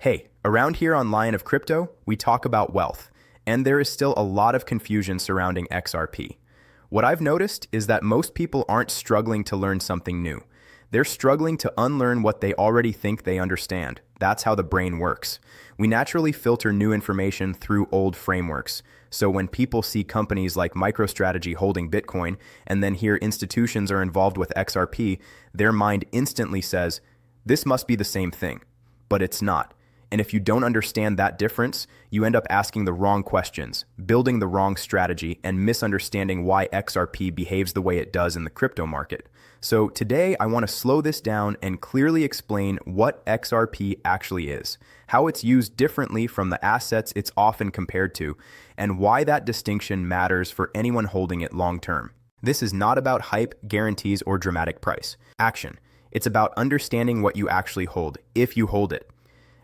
Hey, around here on Lion of Crypto, we talk about wealth, and there is still a lot of confusion surrounding XRP. What I've noticed is that most people aren't struggling to learn something new. They're struggling to unlearn what they already think they understand. That's how the brain works. We naturally filter new information through old frameworks. So when people see companies like MicroStrategy holding Bitcoin and then hear institutions are involved with XRP, their mind instantly says, this must be the same thing. But it's not. And if you don't understand that difference, you end up asking the wrong questions, building the wrong strategy, and misunderstanding why XRP behaves the way it does in the crypto market. So today, I want to slow this down and clearly explain what XRP actually is, how it's used differently from the assets it's often compared to, and why that distinction matters for anyone holding it long term. This is not about hype, guarantees, or dramatic price action. It's about understanding what you actually hold, if you hold it.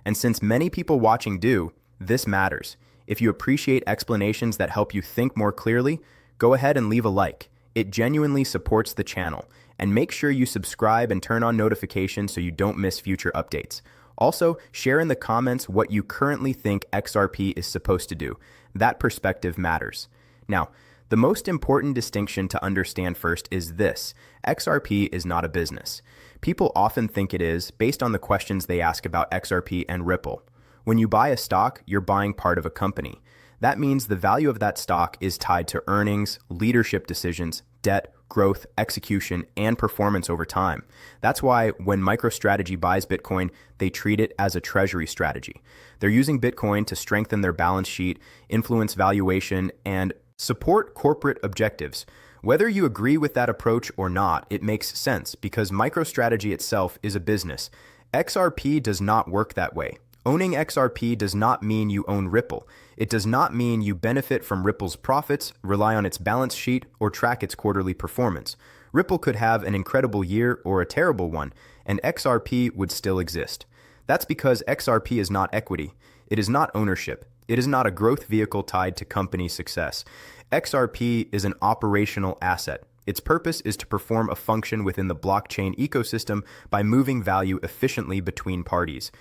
And since many people watching do, this matters. If you appreciate explanations that help you think more clearly, go ahead and leave a like. It genuinely supports the channel. And make sure you subscribe and turn on notifications so you don't miss future updates. Also, share in the comments what you currently think XRP is supposed to do. That perspective matters. Now, the most important distinction to understand first is this: XRP is not a business. People often think it is based on the questions they ask about XRP and Ripple. When you buy a stock, you're buying part of a company. That means the value of that stock is tied to earnings, leadership decisions, debt, growth, execution, and performance over time. That's why when MicroStrategy buys Bitcoin, they treat it as a treasury strategy. They're using Bitcoin to strengthen their balance sheet, influence valuation, and support corporate objectives. Whether you agree with that approach or not, it makes sense because MicroStrategy itself is a business. XRP does not work that way. Owning XRP does not mean you own Ripple. It does not mean you benefit from Ripple's profits, rely on its balance sheet, or track its quarterly performance. Ripple could have an incredible year or a terrible one, and XRP would still exist. That's because XRP is not equity. It is not ownership. It is not a growth vehicle tied to company success. XRP is an operational asset. Its purpose is to perform a function within the blockchain ecosystem by moving value efficiently between parties.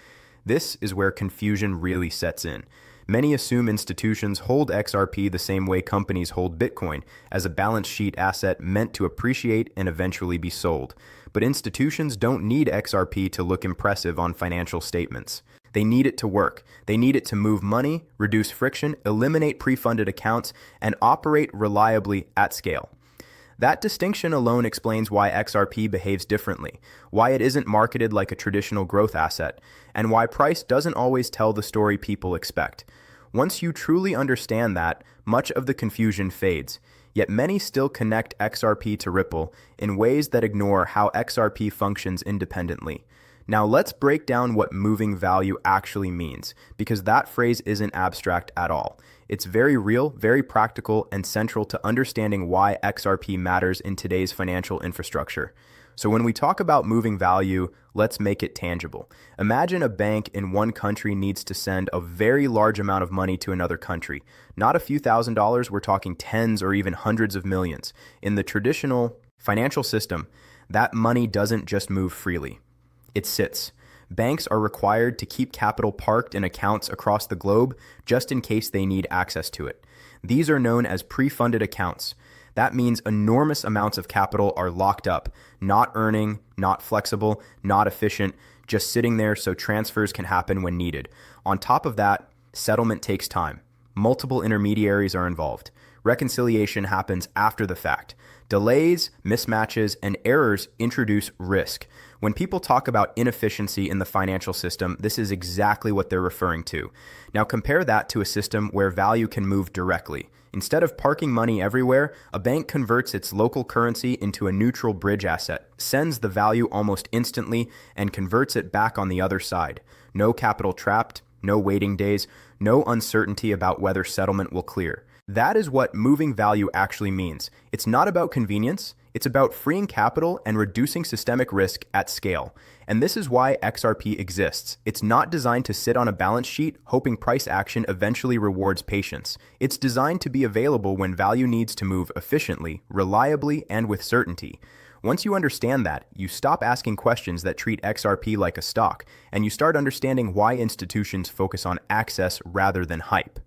This is where confusion really sets in. Many assume institutions hold XRP the same way companies hold Bitcoin, as a balance sheet asset meant to appreciate and eventually be sold. But institutions don't need XRP to look impressive on financial statements. They need it to work. They need it to move money, reduce friction, eliminate pre-funded accounts, and operate reliably at scale. That distinction alone explains why XRP behaves differently, why it isn't marketed like a traditional growth asset, and why price doesn't always tell the story people expect. Once you truly understand that, much of the confusion fades. Yet many still connect XRP to Ripple in ways that ignore how XRP functions independently. Now let's break down what moving value actually means, because that phrase isn't abstract at all. It's very real, very practical, and central to understanding why XRP matters in today's financial infrastructure. So when we talk about moving value, let's make it tangible. Imagine a bank in one country needs to send a very large amount of money to another country. Not a few $1,000s, we're talking tens or even hundreds of millions. In the traditional financial system, that money doesn't just move freely. It sits. Banks are required to keep capital parked in accounts across the globe just in case they need access to it. These are known as pre-funded accounts. That means enormous amounts of capital are locked up, not earning, not flexible, not efficient, just sitting there so transfers can happen when needed. On top of that, settlement takes time. Multiple intermediaries are involved. Reconciliation happens after the fact. Delays, mismatches, and errors introduce risk. When people talk about inefficiency in the financial system, this is exactly what they're referring to. Now compare that to a system where value can move directly. Instead of parking money everywhere, a bank converts its local currency into a neutral bridge asset, sends the value almost instantly, and converts it back on the other side. No capital trapped, no waiting days, no uncertainty about whether settlement will clear. That is what moving value actually means. It's not about convenience. It's about freeing capital and reducing systemic risk at scale. And this is why XRP exists. It's not designed to sit on a balance sheet hoping price action eventually rewards patience. It's designed to be available when value needs to move efficiently, reliably, and with certainty. Once you understand that, you stop asking questions that treat XRP like a stock, and you start understanding why institutions focus on access rather than hype.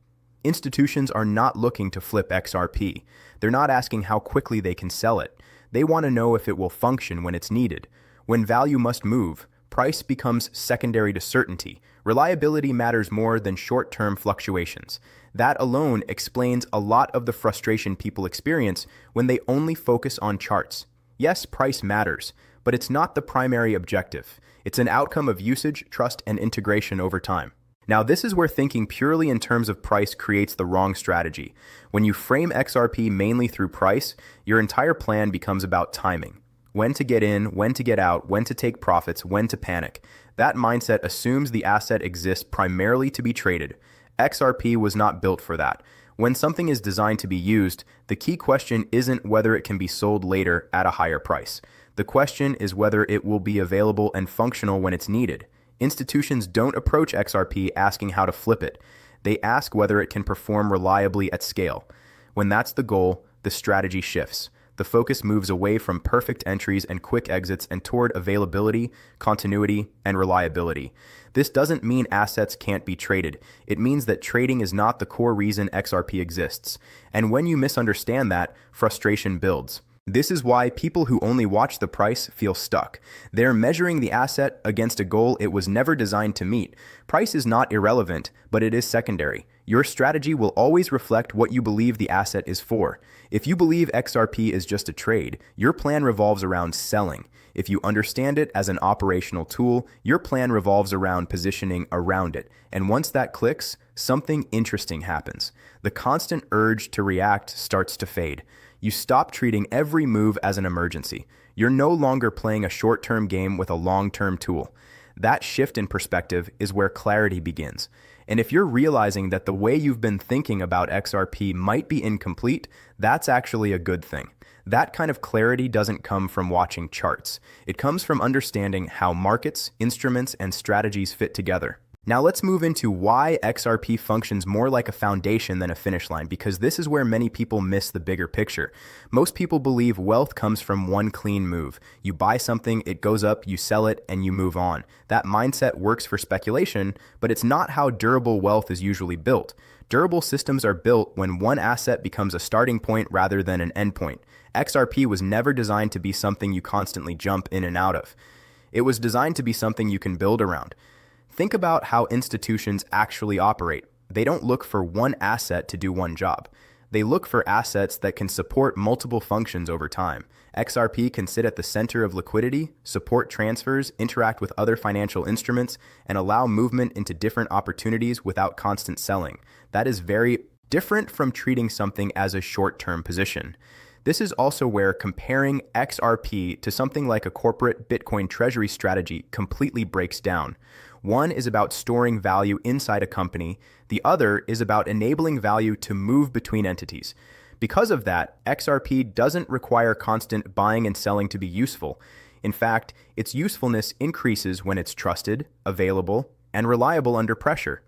Institutions are not looking to flip XRP. They're not asking how quickly they can sell it. They want to know if it will function when it's needed. When value must move, price becomes secondary to certainty. Reliability matters more than short-term fluctuations. That alone explains a lot of the frustration people experience when they only focus on charts. Yes, price matters, but it's not the primary objective. It's an outcome of usage, trust, and integration over time. Now, this is where thinking purely in terms of price creates the wrong strategy. When you frame XRP mainly through price, your entire plan becomes about timing. When to get in, when to get out, when to take profits, when to panic. That mindset assumes the asset exists primarily to be traded. XRP was not built for that. When something is designed to be used, the key question isn't whether it can be sold later at a higher price. The question is whether it will be available and functional when it's needed. Institutions don't approach XRP asking how to flip it. They ask whether it can perform reliably at scale. When that's the goal, the strategy shifts. The focus moves away from perfect entries and quick exits and toward availability, continuity, and reliability. This doesn't mean assets can't be traded. It means that trading is not the core reason XRP exists. And when you misunderstand that, frustration builds. This is why people who only watch the price feel stuck. They're measuring the asset against a goal it was never designed to meet. Price is not irrelevant, but it is secondary. Your strategy will always reflect what you believe the asset is for. If you believe XRP is just a trade, your plan revolves around selling. If you understand it as an operational tool, your plan revolves around positioning around it. And once that clicks, something interesting happens. The constant urge to react starts to fade. You stop treating every move as an emergency. You're no longer playing a short-term game with a long-term tool. That shift in perspective is where clarity begins. And if you're realizing that the way you've been thinking about XRP might be incomplete, that's actually a good thing. That kind of clarity doesn't come from watching charts. It comes from understanding how markets, instruments, and strategies fit together. Now let's move into why XRP functions more like a foundation than a finish line, because this is where many people miss the bigger picture. Most people believe wealth comes from one clean move. You buy something, it goes up, you sell it, and you move on. That mindset works for speculation, but it's not how durable wealth is usually built. Durable systems are built when one asset becomes a starting point rather than an endpoint. XRP was never designed to be something you constantly jump in and out of. It was designed to be something you can build around. Think about how institutions actually operate. They don't look for one asset to do one job. They look for assets that can support multiple functions over time. XRP can sit at the center of liquidity, support transfers, interact with other financial instruments, and allow movement into different opportunities without constant selling. That is very different from treating something as a short-term position. This is also where comparing XRP to something like a corporate Bitcoin treasury strategy completely breaks down. One is about storing value inside a company. The other is about enabling value to move between entities. Because of that, XRP doesn't require constant buying and selling to be useful. In fact, its usefulness increases when it's trusted, available, and reliable under pressure.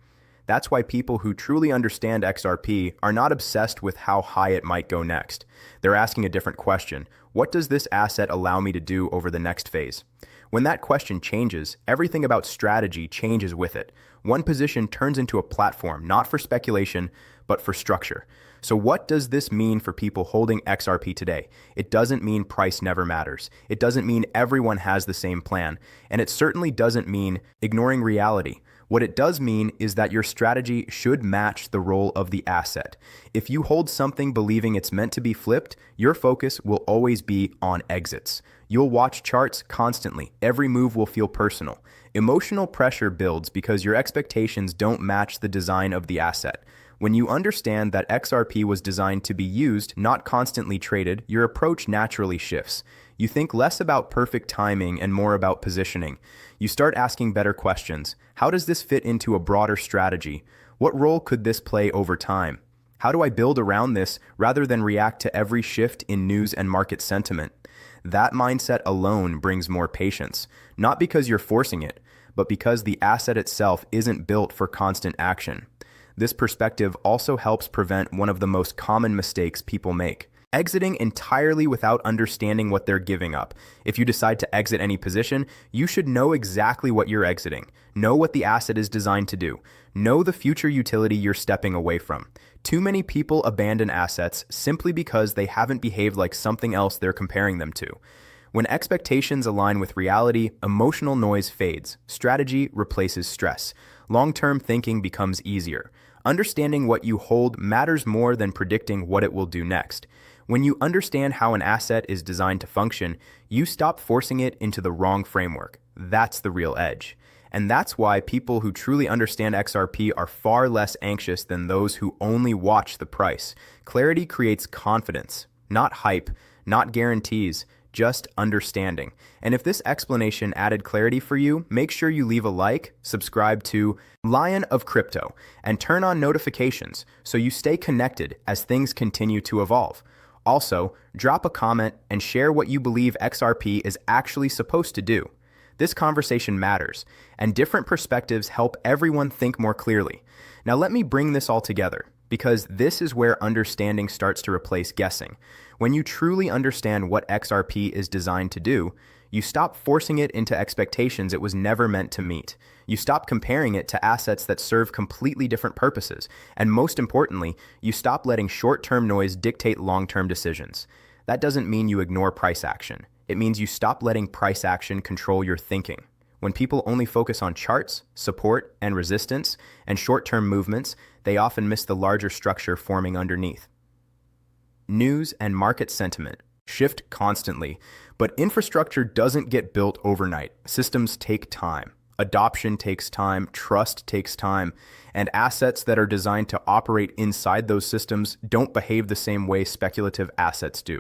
That's why people who truly understand XRP are not obsessed with how high it might go next. They're asking a different question. What does this asset allow me to do over the next phase? When that question changes, everything about strategy changes with it. One position turns into a platform, not for speculation, but for structure. So what does this mean for people holding XRP today? It doesn't mean price never matters. It doesn't mean everyone has the same plan. And it certainly doesn't mean ignoring reality. What it does mean is that your strategy should match the role of the asset. If you hold something believing it's meant to be flipped, your focus will always be on exits. You'll watch charts constantly. Every move will feel personal. Emotional pressure builds because your expectations don't match the design of the asset. When you understand that XRP was designed to be used, not constantly traded, your approach naturally shifts. You think less about perfect timing and more about positioning. You start asking better questions. How does this fit into a broader strategy? What role could this play over time? How do I build around this rather than react to every shift in news and market sentiment? That mindset alone brings more patience, not because you're forcing it, but because the asset itself isn't built for constant action. This perspective also helps prevent one of the most common mistakes people make. Exiting entirely without understanding what they're giving up. If you decide to exit any position, you should know exactly what you're exiting. Know what the asset is designed to do. Know the future utility you're stepping away from. Too many people abandon assets simply because they haven't behaved like something else they're comparing them to. When expectations align with reality, emotional noise fades. Strategy replaces stress. Long-term thinking becomes easier. Understanding what you hold matters more than predicting what it will do next. When you understand how an asset is designed to function, you stop forcing it into the wrong framework. That's the real edge. And that's why people who truly understand XRP are far less anxious than those who only watch the price. Clarity creates confidence, not hype, not guarantees, just understanding. And if this explanation added clarity for you, make sure you leave a like, subscribe to Lion of Crypto, and turn on notifications so you stay connected as things continue to evolve. Also, drop a comment and share what you believe XRP is actually supposed to do. This conversation matters, and different perspectives help everyone think more clearly. Now let me bring this all together, because this is where understanding starts to replace guessing. When you truly understand what XRP is designed to do, you stop forcing it into expectations it was never meant to meet. You stop comparing it to assets that serve completely different purposes. And most importantly, you stop letting short-term noise dictate long-term decisions. That doesn't mean you ignore price action. It means you stop letting price action control your thinking. When people only focus on charts, support, and resistance, and short-term movements, they often miss the larger structure forming underneath. News and market sentiment shift constantly, but infrastructure doesn't get built overnight. Systems take time. Adoption takes time, trust takes time, and assets that are designed to operate inside those systems don't behave the same way speculative assets do.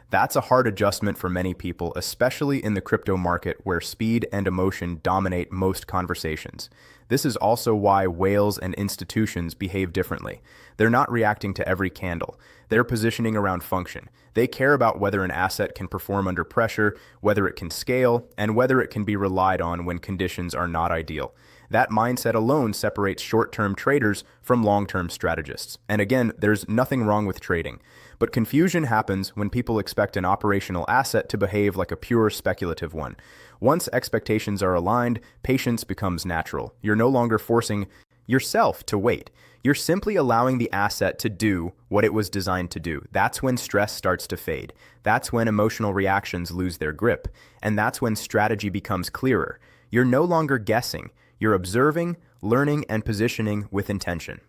That's a hard adjustment for many people, especially in the crypto market where speed and emotion dominate most conversations. This is also why whales and institutions behave differently. They're not reacting to every candle. They're positioning around function. They care about whether an asset can perform under pressure, whether it can scale, and whether it can be relied on when conditions are not ideal. That mindset alone separates short-term traders from long-term strategists. And again, there's nothing wrong with trading. But confusion happens when people expect an operational asset to behave like a pure speculative one. Once expectations are aligned, patience becomes natural. You're no longer forcing yourself to wait. You're simply allowing the asset to do what it was designed to do. That's when stress starts to fade. That's when emotional reactions lose their grip. And that's when strategy becomes clearer. You're no longer guessing. You're observing, learning, and positioning with intention.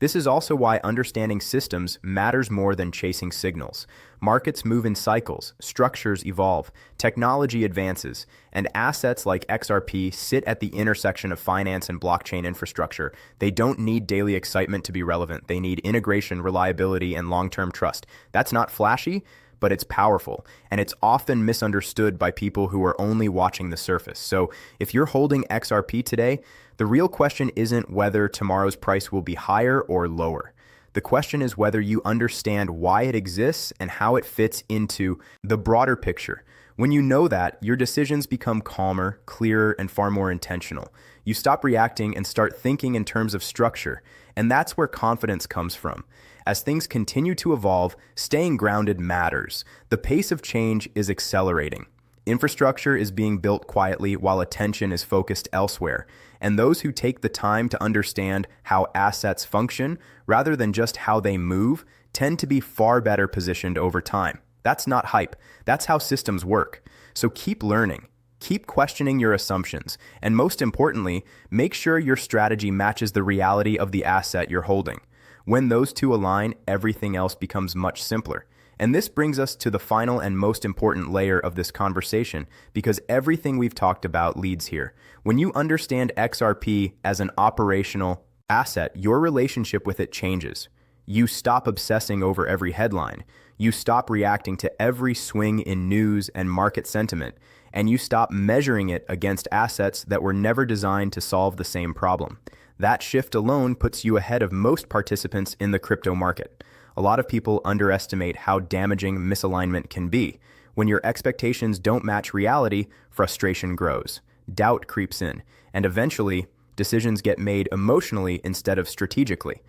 This is also why understanding systems matters more than chasing signals. Markets move in cycles, structures evolve, technology advances, and assets like XRP sit at the intersection of finance and blockchain infrastructure. They don't need daily excitement to be relevant. They need integration, reliability, and long-term trust. That's not flashy, but it's powerful, and it's often misunderstood by people who are only watching the surface. So if you're holding XRP today, the real question isn't whether tomorrow's price will be higher or lower. The question is whether you understand why it exists and how it fits into the broader picture. When you know that, your decisions become calmer, clearer, and far more intentional. You stop reacting and start thinking in terms of structure, and that's where confidence comes from. As things continue to evolve, staying grounded matters. The pace of change is accelerating. Infrastructure is being built quietly while attention is focused elsewhere. And those who take the time to understand how assets function, rather than just how they move, tend to be far better positioned over time. That's not hype. That's how systems work. So keep learning. Keep questioning your assumptions. And most importantly, make sure your strategy matches the reality of the asset you're holding. When those two align, everything else becomes much simpler. And this brings us to the final and most important layer of this conversation, because everything we've talked about leads here. When you understand XRP as an operational asset, your relationship with it changes. You stop obsessing over every headline. You stop reacting to every swing in news and market sentiment, and you stop measuring it against assets that were never designed to solve the same problem. That shift alone puts you ahead of most participants in the crypto market. A lot of people underestimate how damaging misalignment can be. When your expectations don't match reality, frustration grows, doubt creeps in, and eventually, decisions get made emotionally instead of strategically.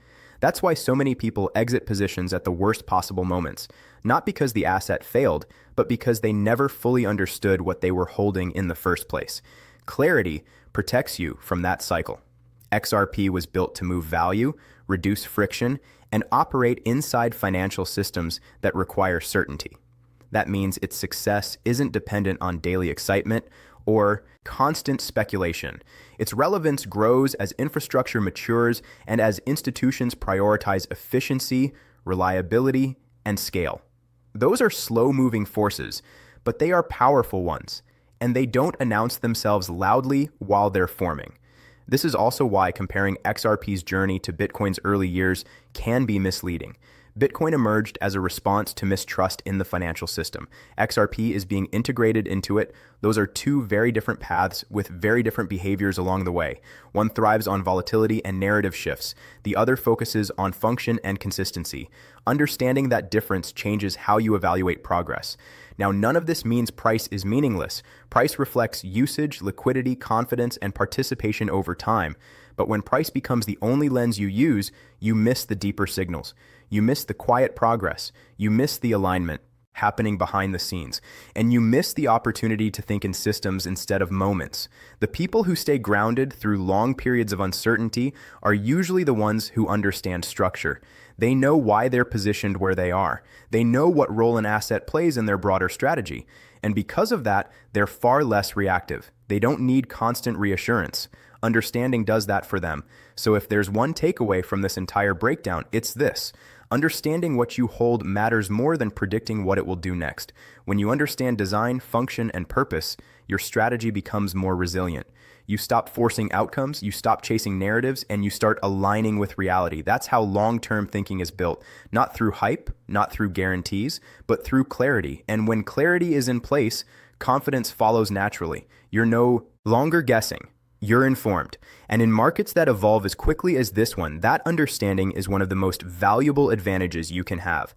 That's why so many people exit positions at the worst possible moments, not because the asset failed, but because they never fully understood what they were holding in the first place. Clarity protects you from that cycle. XRP was built to move value, reduce friction, and operate inside financial systems that require certainty. That means its success isn't dependent on daily excitement or constant speculation. Its relevance grows as infrastructure matures and as institutions prioritize efficiency, reliability, and scale. Those are slow-moving forces, but they are powerful ones, and they don't announce themselves loudly while they're forming. This is also why comparing XRP's journey to Bitcoin's early years can be misleading. Bitcoin emerged as a response to mistrust in the financial system. XRP is being integrated into it. Those are two very different paths with very different behaviors along the way. One thrives on volatility and narrative shifts. The other focuses on function and consistency. Understanding that difference changes how you evaluate progress. Now, none of this means price is meaningless. Price reflects usage, liquidity, confidence, and participation over time. But when price becomes the only lens you use, you miss the deeper signals. You miss the quiet progress. You miss the alignment happening behind the scenes. And you miss the opportunity to think in systems instead of moments. The people who stay grounded through long periods of uncertainty are usually the ones who understand structure. They know why they're positioned where they are. They know what role an asset plays in their broader strategy. And because of that, they're far less reactive. They don't need constant reassurance. Understanding does that for them. So if there's one takeaway from this entire breakdown, it's this. Understanding what you hold matters more than predicting what it will do next. When you understand design, function, and purpose, your strategy becomes more resilient. You stop forcing outcomes, you stop chasing narratives, and you start aligning with reality. That's how long-term thinking is built. Not through hype, not through guarantees, but through clarity. And when clarity is in place, confidence follows naturally. You're no longer guessing. You're informed. And in markets that evolve as quickly as this one, that understanding is one of the most valuable advantages you can have.